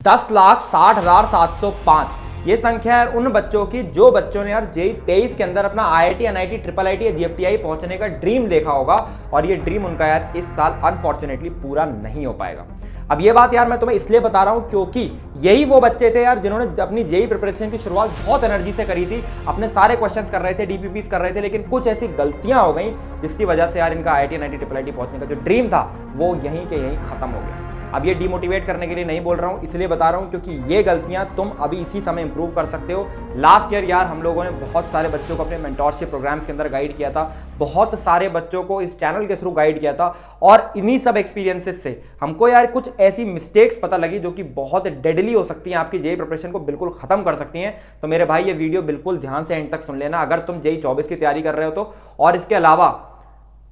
10,60,705 ये संख्या है उन बच्चों की जो बच्चों ने यार जेई 23 के अंदर अपना आईआईटी, एनआईटी, ट्रिपल आईटी या जीएफटीआई पहुंचने का ड्रीम देखा होगा और ये ड्रीम उनका यार इस साल अनफॉर्चुनेटली पूरा नहीं हो पाएगा। अब ये बात यार मैं तुम्हें इसलिए बता रहा हूं क्योंकि यही वो बच्चे थे यार जिन्होंने अपनी जेई प्रिपरेशन की शुरुआत बहुत एनर्जी से करी थी, अपने सारे क्वेश्चंस कर रहे थे, डीपीपीस कर रहे थे, लेकिन कुछ ऐसी गलतियां हो गई जिसकी वजह से यार इनका आईआईटी, एनआईटी, ट्रिपल आईटी पहुंचने का जो ड्रीम था वो यहीं के यहीं खत्म हो गया। अब ये डिमोटिवेट करने के लिए नहीं बोल रहा हूँ, इसलिए बता रहा हूँ क्योंकि ये गलतियां तुम अभी इसी समय इंप्रूव कर सकते हो। लास्ट ईयर यार हम लोगों ने बहुत सारे बच्चों को अपने मेंटोरशिप प्रोग्राम्स के अंदर गाइड किया था, बहुत सारे बच्चों को इस चैनल के थ्रू गाइड किया था और इन्हीं सब एक्सपीरियंसेस से हमको यार कुछ ऐसी मिस्टेक्स पता लगी जो कि बहुत डेडली हो सकती हैं, आपकी जेई प्रिपरेशन को बिल्कुल खत्म कर सकती हैं। तो मेरे भाई ये वीडियो बिल्कुल ध्यान से एंड तक सुन लेना अगर तुम जेई 24 की तैयारी कर रहे हो तो। और इसके अलावा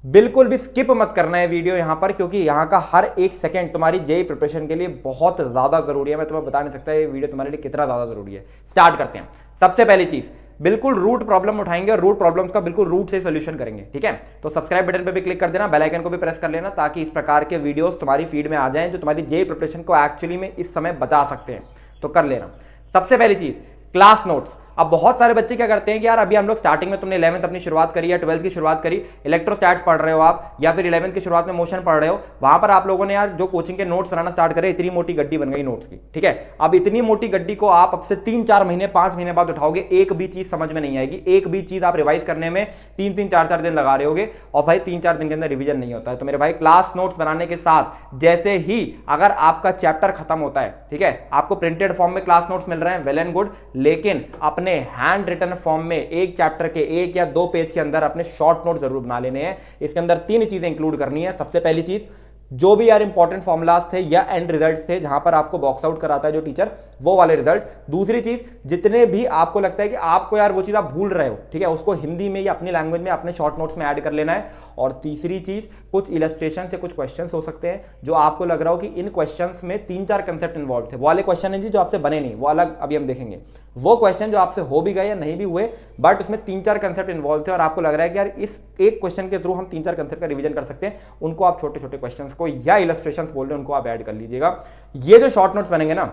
बिल्कुल भी स्किप मत करना है वीडियो यहां पर, क्योंकि यहां का हर एक सेकंड तुम्हारी जेई प्रिपरेशन के लिए बहुत ज्यादा जरूरी है। मैं तुम्हें बता नहीं सकता ये वीडियो तुम्हारे लिए कितना ज्यादा जरूरी है। स्टार्ट करते हैं। सबसे पहली चीज, बिल्कुल रूट प्रॉब्लम उठाएंगे और रूट प्रॉब्लम्स का बिल्कुल रूट से सॉल्यूशन करेंगे, ठीक है। तो सब्सक्राइब बटन पे भी क्लिक कर देना, बेल आइकन को भी प्रेस कर लेना ताकि इस प्रकार के वीडियोस तुम्हारी फीड में आ जाएं जो तुम्हारी जेई प्रिपरेशन को एक्चुअली में इस समय बचा सकते हैं, तो कर लेना। सबसे पहली चीज, क्लास नोट्स। अब बहुत सारे बच्चे क्या करते हैं कि यार अभी हम लोग स्टार्टिंग में तुमने 11th अपनी शुरुआत करी या 12th की शुरुआत करी, इलेक्ट्रोस्टैट्स पढ़ रहे हो आप या फिर 11th की शुरुआत में मोशन पढ़ रहे हो, वहां पर आप लोगों ने यार जो कोचिंग के नोट्स बनाना स्टार्ट करे, इतनी मोटी गड्डी बन गई नोट्स की, ठीक है। अब इतनी मोटी गड्डी को आप अब से 3-4 महीने 5 महीने बाद उठाओगे, एक भी चीज समझ में नहीं आएगी, एक भी चीज आप रिवाइज करने में 3-3, 4-4 दिन लगा रहे होगे और भाई 3-4 दिन के अंदर रिविजन नहीं होता है। तो मेरे भाई क्लास नोट्स बनाने के साथ जैसे ही अगर आपका चैप्टर खत्म होता है, ठीक है, आपको प्रिंटेड फॉर्म में क्लास नोट्स मिल रहे हैं, वेल एंड गुड, लेकिन अपने हैंड रिटन फॉर्म में एक चैप्टर के 1 या 2 पेज के अंदर अपने शॉर्ट नोट जरूर बना लेने हैं। इसके अंदर 3 चीजें इंक्लूड करनी है। सबसे पहली चीज, जो भी यार इंपॉर्टेंट फॉर्मुलाज थे या एंड रिजल्ट्स थे जहां पर आपको बॉक्स आउट कराता है जो टीचर, वो वाले रिजल्ट। दूसरी चीज, जितने भी आपको लगता है कि आपको यार वो चीज आप भूल रहे हो, ठीक है, उसको हिंदी में या अपनी लैंग्वेज में अपने शॉर्ट नोट्स में ऐड कर लेना है। और तीसरी चीज, कुछ इलस्ट्रेशन से कुछ क्वेश्चंस हो सकते हैं जो आपको लग रहा हो कि इन क्वेश्चंस में 3-4 कंसेप्ट इन्वॉल्व थे, वो वाले क्वेश्चन है जी जो आपसे बने नहीं, वो अलग अभी हम देखेंगे। वो क्वेश्चन जो आपसे हो भी गए या नहीं भी हुए बट उसमें 3-4 कंसेप्ट इन्वॉल्व थे और आपको लग रहा है कि यार इस एक क्वेश्चन के थ्रू हम 3-4 कंसेप्ट का रिवीजन कर सकते हैं, उनको आप छोटे छोटे क्वेश्चंस को या इलस्ट्रेशन बोल रहे हैं उनको आप ऐड कर लीजिएगा। ये जो शॉर्ट नोट्स बनेंगे ना,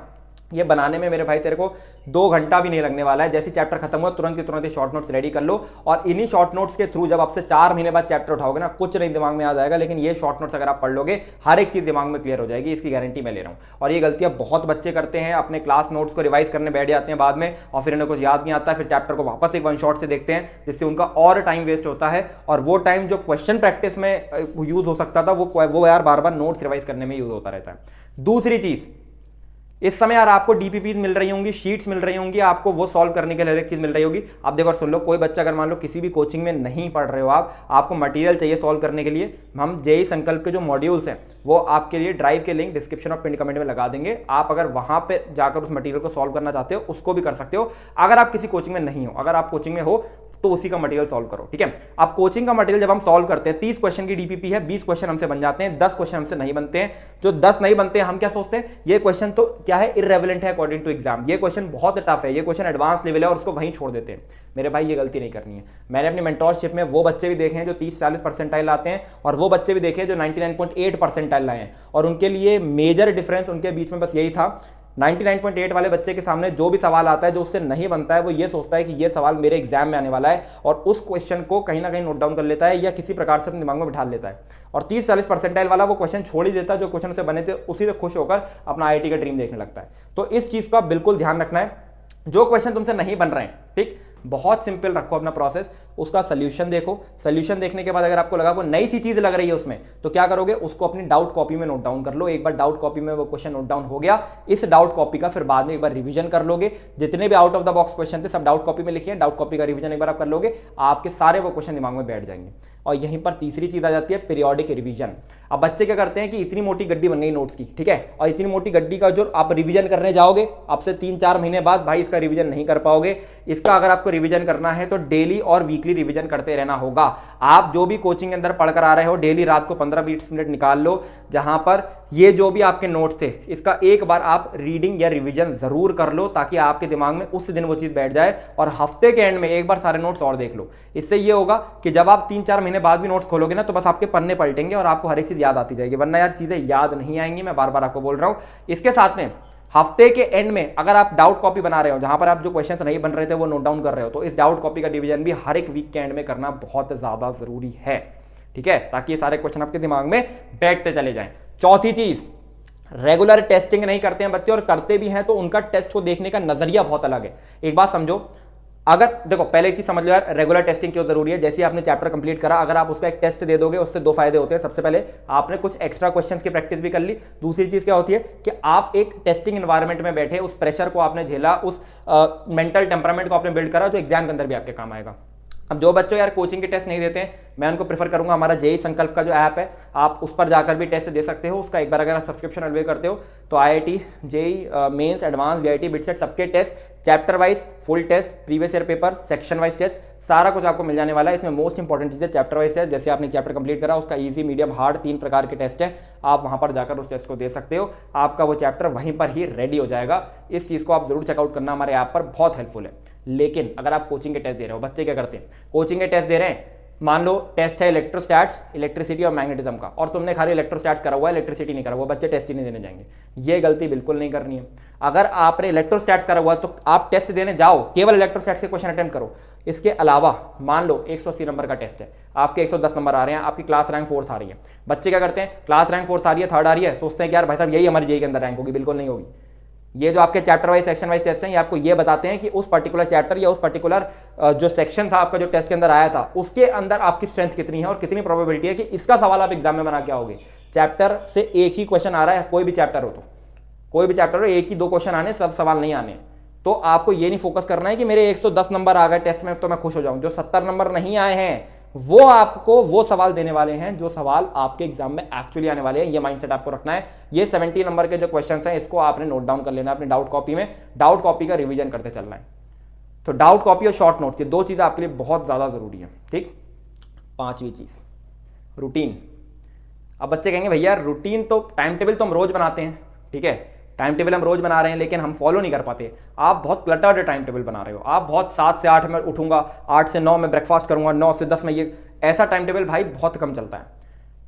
ये बनाने में मेरे भाई तेरे को 2 घंटा भी नहीं लगने वाला है। जैसे चैप्टर खत्म हुआ तुरंत के तुरंत ये शॉर्ट नोट्स रेडी कर लो और इन्हीं शॉर्ट नोट्स के थ्रू जब आपसे 4 महीने बाद चैप्टर उठाओगे ना, कुछ नहीं दिमाग में आ जाएगा, लेकिन ये शॉर्ट नोट्स अगर आप पढ़ लोगे हर एक चीज दिमाग में क्लियर हो जाएगी, इसकी गारंटी मैं ले रहा हूं। और ये गलतियां बहुत बच्चे करते हैं, अपने क्लास नोट्स को रिवाइज करने बैठ जाते हैं बाद में और फिर इन्हें कुछ याद नहीं आता, फिर चैप्टर को वापस एक वन शॉट से देखते हैं जिससे उनका और टाइम वेस्ट होता है और वो टाइम जो क्वेश्चन प्रैक्टिस में यूज हो सकता था वो यार बार बार नोट्स रिवाइज करने में यूज होता रहता है। दूसरी चीज, इस समय यार आपको डीपीपीज मिल रही होंगी, शीट्स मिल रही होंगी, आपको वो सॉल्व करने के लिए एक चीज मिल रही होगी। अब देखो और सुन लो, कोई बच्चा अगर मान लो किसी भी कोचिंग में नहीं पढ़ रहे हो आपको मटेरियल चाहिए सॉल्व करने के लिए, हम जेई संकल्प के जो मॉड्यूल्स हैं वो आपके लिए ड्राइव के लिंक डिस्क्रिप्शन और पिन कमेंट में लगा देंगे। आप अगर वहां पे जाकर उस मटेरियल को सॉल्व करना चाहते हो उसको भी कर सकते हो अगर आप किसी कोचिंग में नहीं हो। अगर आप कोचिंग में हो तो उसी का मटेरियल सॉल्व करो, ठीक है। अब कोचिंग का मटेरियल जब हम सॉल्व करते हैं, 30 क्वेश्चन की डीपीपी है, 20 क्वेश्चन हमसे बन जाते हैं, 10 क्वेश्चन हमसे नहीं बनते हैं। जो 10 नहीं बनते हैं हम क्या सोचते हैं, ये क्वेश्चन तो क्या है, इररेलेवेंट है अकॉर्डिंग टू एग्जाम, ये क्वेश्चन बहुत टफ है, ये क्वेश्चन एडवांस लेवल है और उसको वहीं छोड़ देते हैं। मेरे भाई ये गलती नहीं करनी है। मैंने अपनी मेंटोरशिप में वो बच्चे भी देखे हैं जो 30-40 परसेंटाइल आते हैं और वो बच्चे भी देखे हैं जो 99.8 परसेंटाइल लाए हैं और उनके लिए मेजर डिफरेंस उनके बीच में बस यही था, 99.8 वाले बच्चे के सामने जो भी सवाल आता है जो उससे नहीं बनता है वो ये सोचता है कि ये सवाल मेरे एग्जाम में आने वाला है और उस क्वेश्चन को कहीं ना कहीं नोट डाउन कर लेता है या किसी प्रकार से अपने दिमाग में बिठा लेता है। और 30-40 परसेंटाइल वाला वो क्वेश्चन छोड़ ही देता है जो क्वेश्चन से बने थे, उसी से खुश होकर अपना आईआईटी का ड्रीम देखने लगता है। तो इस चीज का बिल्कुल ध्यान रखना है। जो क्वेश्चन तुमसे नहीं बन रहे हैं, ठीक, बहुत सिंपल रखो अपना प्रोसेस, उसका सोल्यूशन देखो। सोल्यूशन देखने के बाद अगर आपको लगा कोई नई सी चीज लग रही है उसमें, तो क्या करोगे, उसको अपनी डाउट कॉपी में नोट डाउन कर लो। एक बार डाउट कॉपी में वो क्वेश्चन नोट डाउन हो गया, इस डाउट कॉपी का फिर बाद में एक बार रिवीजन कर लोगे। जितने भी out of the box question थे सब डाउट कॉपी में लिखिए, डाउट कॉपी का रिवीजन एक बार आप कर लोगे, आपके सारे वो क्वेश्चन दिमाग में बैठ जाएंगे। और यहीं पर तीसरी चीज आ जाती है, पीरियोडिक रिवीजन। अब बच्चे क्या करते हैं कि इतनी मोटी गड्डी बन गई नोट्स की, ठीक है, और इतनी मोटी गड्डी का जो आप रिवीजन करने जाओगे अब से 3-4 महीने बाद भाई इसका रिवीजन नहीं कर पाओगे। इसका अगर आपको रिवीजन करना है तो डेली और वीकली रिवीजन करते रहना होगा। आप जो भी कोचिंग के अंदर पढ़कर आ रहे हो, डेली रात को 15-20 मिनट निकाल लो जहां पर ये जो भी आपके नोट्स थे इसका एक बार आप रीडिंग या रिवीजन जरूर कर लो ताकि आपके दिमाग में उस दिन वो चीज बैठ जाए और हफ्ते के एंड में एक बार सारे नोट्स और देख लो। इससे ये होगा कि जब आप 3-4 महीने बाद भी नोट्स खोलोगे ना तो बस आपके पन्ने पलटेंगे और आपको हर एक चीज याद आती जाएगी, वरना यार चीजें याद नहीं आएंगी। मैं बार बार आपको बोल रहा हूं। इसके साथ में हफ्ते के एंड में अगर आप डाउट कॉपी बना रहे हो, जहां पर आप जो क्वेश्चंस नहीं बन रहे थे वो नोट डाउन कर रहे हो, तो इस डाउट कॉपी का डिवीजन भी हर एक वीक के एंड में करना बहुत ज्यादा जरूरी है, ठीक है, ताकि ये सारे क्वेश्चन आपके दिमाग में बैठते चले जाएं। चौथी चीज, रेगुलर टेस्टिंग नहीं करते हैं बच्चे, और करते भी हैं तो उनका टेस्ट को देखने का नजरिया बहुत अलग है। एक बात समझो, अगर देखो पहले एक चीज समझ लो यार, रेगुलर टेस्टिंग क्यों जरूरी है। जैसे आपने चैप्टर कंप्लीट करा, अगर आप उसका एक टेस्ट दे दोगे, उससे दो फायदे होते हैं। सबसे पहले आपने कुछ एक्स्ट्रा क्वेश्चंस की प्रैक्टिस भी कर ली। दूसरी चीज क्या होती है कि आप एक टेस्टिंग एनवायरनमेंट में बैठे, उस प्रेशर को आपने झेला, उस मेंटल टेम्परामेंट को आपने बिल्ड करा, जो एग्जाम के अंदर भी आपके काम आएगा। अब जो बच्चों यार कोचिंग के टेस्ट नहीं देते हैं, मैं उनको प्रेफर करूंगा हमारा जेई संकल्प का जो ऐप है, आप उस पर जाकर भी टेस्ट दे सकते हो। उसका एक बार अगर आप सब्सक्रिप्शन अवेल करते हो तो IIT, JEE mains, advance, VIT, BITSAT सबके test, chapter wise full test, previous year paper, section wise test, सारा कुछ आपको मिल जाने वाला है। इसमें मोस्ट इंपॉर्टेंट चीज है चैप्टर वाइज टेस्ट। जैसे आपने चैप्टर कंप्लीट करा, उसका ईजी, मीडियम, हार्ड 3 प्रकार के टेस्ट है, आप वहां पर जाकर उस टेस्ट को दे सकते हो। आपका वो चैप्टर वहीं पर ही रेडी हो जाएगा। इस चीज को आप जरूर चेकआउट करना, हमारे ऐप पर बहुत हेल्पफुल है। लेकिन अगर आप कोचिंग के टेस्ट दे रहे हो, बच्चे क्या करते हैं, कोचिंग के टेस्ट दे रहे हैं, मान लो टेस्ट है इलेक्ट्रोस्टैट्स, इलेक्ट्रिसिटी और मैग्नेटिज्म का, और तुमने खाली इलेक्ट्रोस्टैट्स करा हुआ है, इलेक्ट्रिसिटी नहीं करा हुआ, बच्चे टेस्ट ही नहीं देने जाएंगे। ये गलती बिल्कुल नहीं करनी है। अगर आपने इलेक्ट्रोस्टैट्स करा हुआ है तो आप टेस्ट देने जाओ, केवल इलेक्ट्रोस्टैट्स के क्वेश्चन अटेम्प्ट करो। इसके अलावा मान लो 180 नंबर का टेस्ट है, आपके 110 नंबर आ रहे हैं, आपकी क्लास रैंक 4th आ रही है। बच्चे क्या करते हैं, क्लास रैंक 4th आ रही है, 3rd आ रही है, सोचते हैं कि यार भाई साहब यही हमारी जेई के अंदर रैंक होगी। बिल्कुल नहीं होगी। ये जो आपके chapter wise, section wise test हैं, ये आपको ये बताते हैं कि उस पर्टिकुलर चैप्टर या उस पर्टिकुलर जो सेक्शन था आपका, जो टेस्ट के अंदर आया था, उसके अंदर आपकी स्ट्रेंथ कितनी है और कितनी प्रोबेबिलिटी है कि इसका सवाल आप एग्जाम में बना के आओगे। चैप्टर से एक ही क्वेश्चन आ रहा है, कोई भी चैप्टर हो तो, कोई भी चैप्टर हो, एक ही 2 क्वेश्चन आने, सब सवाल नहीं आने। तो आपको ये नहीं फोकस करना है कि मेरे 110 नंबर आ गए टेस्ट में तो मैं खुश हो जाऊं। जो 70 नंबर नहीं आए हैं वो आपको वो सवाल देने वाले हैं जो सवाल आपके एग्जाम में एक्चुअली आने वाले हैं। ये माइंडसेट आपको रखना है। ये 70 नंबर के जो क्वेश्चंस हैं, इसको आपने नोट डाउन कर लेना है अपनी डाउट कॉपी में। डाउट कॉपी का रिवीजन करते चलना है। तो डाउट कॉपी और शॉर्ट नोट्स, ये 2 चीजें आपके लिए बहुत ज्यादा जरूरी है, ठीक। 5वीं चीज, रूटीन। अब बच्चे कहेंगे भैया रूटीन तो, टाइम टेबल तो हम रोज बनाते हैं, ठीक है, टाइम टेबल हम रोज बना रहे हैं, लेकिन हम फॉलो नहीं कर पाते। आप बहुत क्लटर्ड टाइम टेबल बना रहे हो। आप बहुत 7 से 8 में उठूंगा, 8 से 9 में ब्रेकफास्ट करूंगा, 9 से 10 में ये, ऐसा टाइम टेबल भाई बहुत कम चलता है।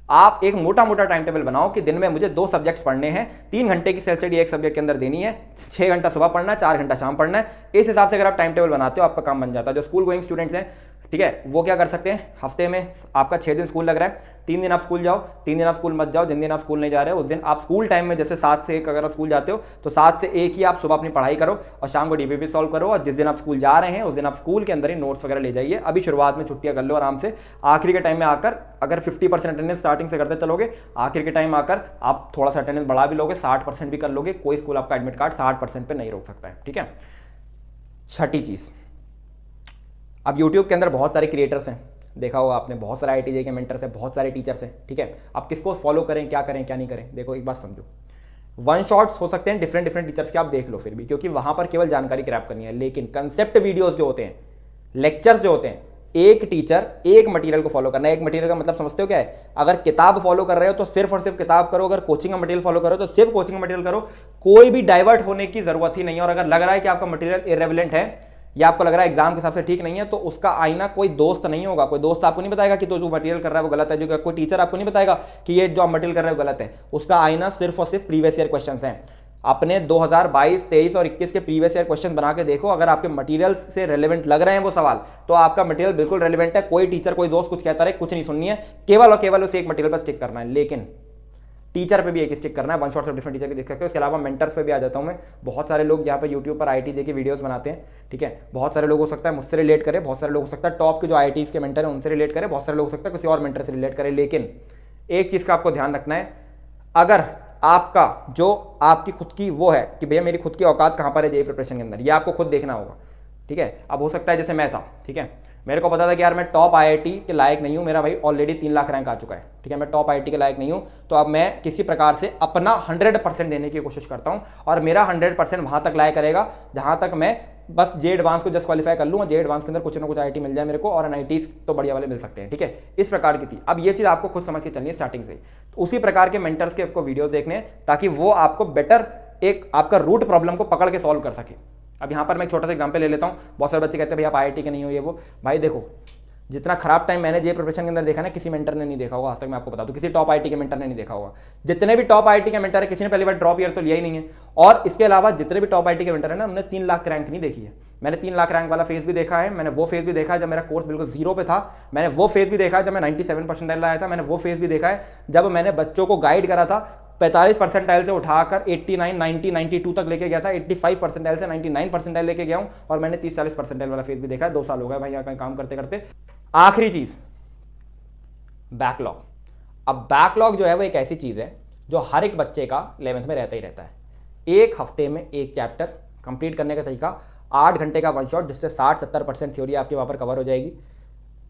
आप एक मोटा मोटा टाइम टेबल बनाओ कि दिन में मुझे 2 सब्जेक्ट्स पढ़ने हैं, 3 घंटे की सेल्फ स्टडी एक सब्जेक्ट के अंदर देनी है, 6 घंटा सुबह पढ़ना है, 4 घंटा शाम पढ़ना है। इस हिसाब से अगर आप टाइम टेबल बनाते हो, आपका काम बन जाता है। जो स्कूल गोइंग स्टूडेंट्स हैं, ठीक है, वो क्या कर सकते हैं, हफ्ते में आपका 6 दिन स्कूल लग रहा है, 3 दिन आप स्कूल जाओ, 3 दिन आप स्कूल मत जाओ। जिन दिन आप स्कूल नहीं जा रहे हो उस दिन आप स्कूल टाइम में, जैसे 7 से 1 अगर आप स्कूल जाते हो तो 7 से 1 ही आप सुबह अपनी पढ़ाई करो और शाम को डीपीपी सॉल्व करो। और जिस दिन आप स्कूल जा रहे हैं उस दिन आप स्कूल के अंदर ही नोट्स वगैरह ले जाइए। अभी शुरुआत में छुट्टियां कर लो आराम से, आखिरी के टाइम में आकर अगर 50% अटेंडेंस स्टार्टिंग से करते चलोगे, आखिर के टाइम आकर आप थोड़ा सा अटेंडेंस बढ़ा भी लोगे, 60% भी कर लोगे, कोई स्कूल आपका एडमिट कार्ड 60% पे नहीं रोक सकता है, ठीक है। 6ठी चीज, अब YouTube के अंदर बहुत सारे क्रिएटर्स हैं, देखा होगा आपने, बहुत सारे IIT के मेंटर्स हैं, बहुत सारे टीचर्स हैं, ठीक है। आप किसको फॉलो करें, क्या करें, क्या नहीं करें, देखो एक बात समझो। 1 शॉट्स हो सकते हैं डिफरेंट टीचर्स के, आप देख लो फिर भी, क्योंकि वहां पर केवल जानकारी क्रैप करनी है। लेकिन कंसेप्ट वीडियोस जो होते हैं, लेक्चर्स जो होते हैं, एक टीचर एक मटेरियल को फॉलो करना है। एक मटेरियल का मतलब समझते हो क्या है, अगर किताब फॉलो कर रहे हो तो सिर्फ और सिर्फ किताब करो, अगर कोचिंग का मटेरियल फॉलो करो तो सिर्फ कोचिंग का मटेरियल करो, कोई भी डाइवर्ट होने की जरूरत ही नहीं है। और अगर लग रहा है कि आपका मटेरियल इररिलेवेंट है या आपको लग रहा है एग्जाम के हिसाब से ठीक नहीं है, तो उसका आईना कोई दोस्त नहीं होगा। कोई दोस्त आपको नहीं बताएगा कि तो जो मटेरियल कर रहा है वो गलत है, जो कोई टीचर आपको नहीं बताएगा कि ये जो आप मटेरियल कर रहे हो गलत है। उसका आईना सिर्फ और सिर्फ प्रीवियस ईयर क्वेश्चंस हैं। अपने 2022, 23 और 21 के प्रीवियस ईयर क्वेश्चन बना के देखो, अगर आपके मटेरियल से रेलेवेंट लग रहे हैं वो सवाल, तो आपका मटेरियल बिल्कुल रेलेवेंट है। कोई टीचर, कोई दोस्त कुछ कहता रहे, कुछ नहीं सुननी है, केवल और केवल उसे एक मटेरियल पर स्टिक करना है। लेकिन टीचर पे भी एक स्टिक करना है। 1 शॉट से डिफरेंट टीचर के देख सकते हो। इसके अलावा मेंटर्स पे भी आ जाता हूं मैं। बहुत सारे लोग यहाँ पे यूट्यूब पर IIT की वीडियोस बनाते हैं, ठीक है। बहुत सारे लोग हो सकता है मुझसे रिलेट करें, बहुत सारे लोग हो सकता है टॉप के जो IIT के मेंटर हैं उनसे रिलेट करें, बहुत सारे लोग हो सकता है किसी और मेंटर से रिलेट करें। लेकिन एक चीज़ का आपको ध्यान रखना है, अगर आपका जो आपकी खुद की वो है कि भैया मेरी खुद की औकात कहाँ पर है जेईई प्रिपरेशन के अंदर, ये आपको खुद देखना होगा, ठीक है। अब हो सकता है जैसे मैं था, ठीक है, मेरे को पता था कि यार मैं टॉप IIT के लायक नहीं हूँ, मेरा भाई ऑलरेडी 3 लाख रैंक आ चुका है, ठीक है, मैं टॉप IIT के लायक नहीं हूँ, तो अब मैं किसी प्रकार से अपना 100% देने की कोशिश करता हूँ। और मेरा 100% वहाँ तक लायक करेगा जहाँ तक मैं बस जे एडवांस को जस्ट क्वालिफाई कर लूँ, जे एडवांस के अंदर कुछ ना कुछ IIT मिल जाए मेरे को, और NITs तो बढ़िया वाले मिल सकते हैं, ठीक है। इस प्रकार की थी। अब ये चीज़ आपको खुद समझ के चलनी है स्टार्टिंग से। तो उसी प्रकार के मेंटर्स के आपको वीडियोस देखने हैं ताकि वो आपको बेटर एक आपका रूट प्रॉब्लम को पकड़ के सॉल्व कर सके। अब यहाँ पर मैं एक छोटा सा एग्जाम्पल ले लेता हूँ। बहुत सारे बच्चे कहते हैं भाई आप IIT के नहीं हो, ये वो। भाई देखो, जितना खराब टाइम मैंने जे प्रिपरेशन के अंदर देखा ना, किसी मेंटर ने नहीं देखा होगा आज तक। मैं आपको बता दूं, किसी टॉप आईटी के मेंटर ने नहीं देखा होगा। जितने भी टॉप आईटी के मेंटर है, किसी ने पहली बार ड्रॉप ईयर तो लिया ही नहीं है। और इसके अलावा जितने भी टॉप आईटी के मेंटर है ना, हमने 3 लाख रैंक नहीं देखी है। मैंने 3 लाख रैंक वाला फेज भी देखा है, मैंने वो फेज भी देखा है जब मेरा कोर्स बिल्कुल जीरो पे था, मैंने वो फेज भी देखा है जब मैं 97 परसेंटाइल लाया था, मैंने वो फेज भी देखा है जब मैंने बच्चों को गाइड करा था 45 परसेंटाइल से उठाकर 89, 90, 92 तक लेके गया था, 85 परसेंटाइल से 99 परसेंटाइल लेके गया हूं। और मैंने 30-40 परसेंटाइल वाला फेज भी देखा है। 2 साल हो गए भाई यहाँ काम करते करते। आखिरी चीज, बैकलॉग। अब बैकलॉग जो है वो एक ऐसी चीज है जो हर एक बच्चे का 11th में रहता ही रहता है। एक हफ्ते में एक चैप्टर कंप्लीट करने का तरीका, 8 घंटे का वन शॉट, जिससे 60-70% थ्योरी आपके वहां पर कवर हो जाएगी।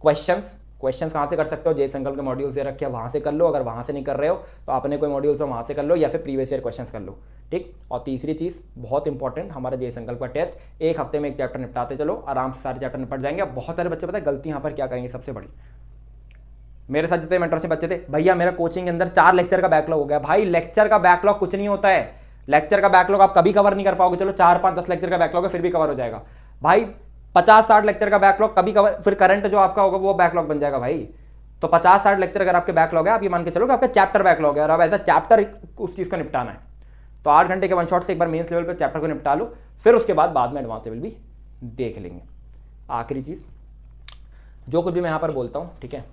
क्वेश्चंस कहाँ से कर सकते हो? जे संकल्प के मॉड्यूल से रखे, वहाँ से कर लो। अगर वहाँ से नहीं कर रहे हो तो अपने कोई मॉड्यूल से वहाँ से कर लो, या फिर प्रीवियस ईयर क्वेश्चंस कर लो, ठीक। और तीसरी चीज़ बहुत इंपॉर्टेंट, हमारा जे संकल्प का टेस्ट, एक हफ्ते में एक चैप्टर निपटाते चलो, आराम से सारे चैप्टर निपट जाएंगे। अब बहुत सारे बच्चे पता है गलती यहाँ पर क्या करेंगे, सबसे बड़ी, मेरे साथ जितने मेंटरशिप बच्चे थे, भैया मेरा कोचिंग के अंदर 4 लेक्चर का बैकलॉग हो गया। भाई लेक्चर का बैकलॉग कुछ नहीं होता है। लेक्चर का बैकलॉग आप कभी कवर नहीं कर पाओगे। चलो 4, 5, 10 लेक्चर का बैकलॉग है, फिर भी कवर हो जाएगा। भाई 50-60 लेक्चर का बैकलॉग कभी कवर, फिर करंट जो आपका होगा वो बैकलॉग बन जाएगा भाई। तो 50-60 लेक्चर अगर आपके बैकलॉग है, आप ये मान के चलो कि आपका चैप्टर बैकलॉग है, और अब ऐसा चैप्टर उस चीज़ को निपटाना है, तो 8 घंटे के वन शॉट से एक बार मेंस लेवल पर चैप्टर को निपटा लो, फिर उसके बाद में एडवांस लेवल भी देख लेंगे। आखिरी चीज़, जो कुछ भी मैं यहाँ पर बोलता हूँ, ठीक है,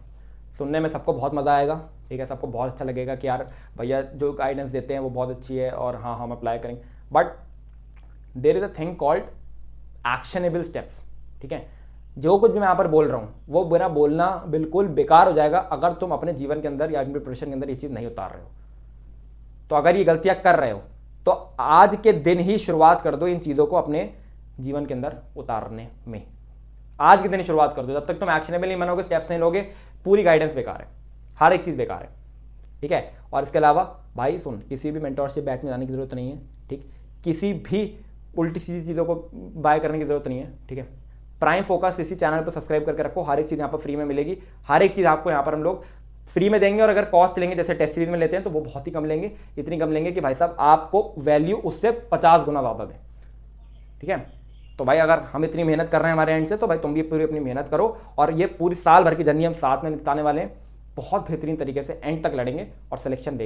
सुनने में सबको बहुत मज़ा आएगा, ठीक है, सबको बहुत अच्छा लगेगा कि यार भैया जो गाइडेंस देते हैं वो बहुत अच्छी है और हाँ हम अप्लाई करेंगे। But there is a thing called actionable steps, ठीक है। जो कुछ भी मैं यहाँ पर बोल रहा हूँ वो मेरा बोलना बिल्कुल बेकार हो जाएगा अगर तुम अपने जीवन के अंदर या अपनी प्रिपरेशन के अंदर ये चीज़ नहीं उतार रहे हो। तो अगर ये गलतियाँ कर रहे हो तो आज के दिन ही शुरुआत कर दो इन चीज़ों को अपने जीवन के अंदर उतारने में। आज के दिन ही शुरुआत कर दो। जब तक तुम एक्शनेबल नहीं बनोगे, स्टेप्स नहीं लोगे, पूरी गाइडेंस बेकार है, हर एक चीज़ बेकार है, ठीक है। और इसके अलावा भाई सुन, किसी भी मेंटरशिप बैच में जाने की जरूरत नहीं है, ठीक। किसी भी उल्टी सीधी चीज़ों को बाय करने की जरूरत नहीं है, ठीक है। प्राइम फोकस इसी चैनल पर सब्सक्राइब करके रखो, हर एक चीज़ यहाँ पर फ्री में मिलेगी, हर एक चीज़ आपको यहाँ पर हम लोग फ्री में देंगे। और अगर कॉस्ट लेंगे जैसे टेस्ट सीरीज में लेते हैं तो वो बहुत ही कम लेंगे, इतनी कम लेंगे कि भाई साहब आपको वैल्यू उससे 50 गुना ज़्यादा दें, ठीक है। तो भाई अगर हम इतनी मेहनत कर रहे हैं हमारे एंड से, तो भाई तुम भी पूरी अपनी मेहनत करो। और ये पूरी साल भर की जर्नी हम साथ में निपटाने वाले हैं, बहुत बेहतरीन तरीके से एंड तक लड़ेंगे और सिलेक्शन देंगे।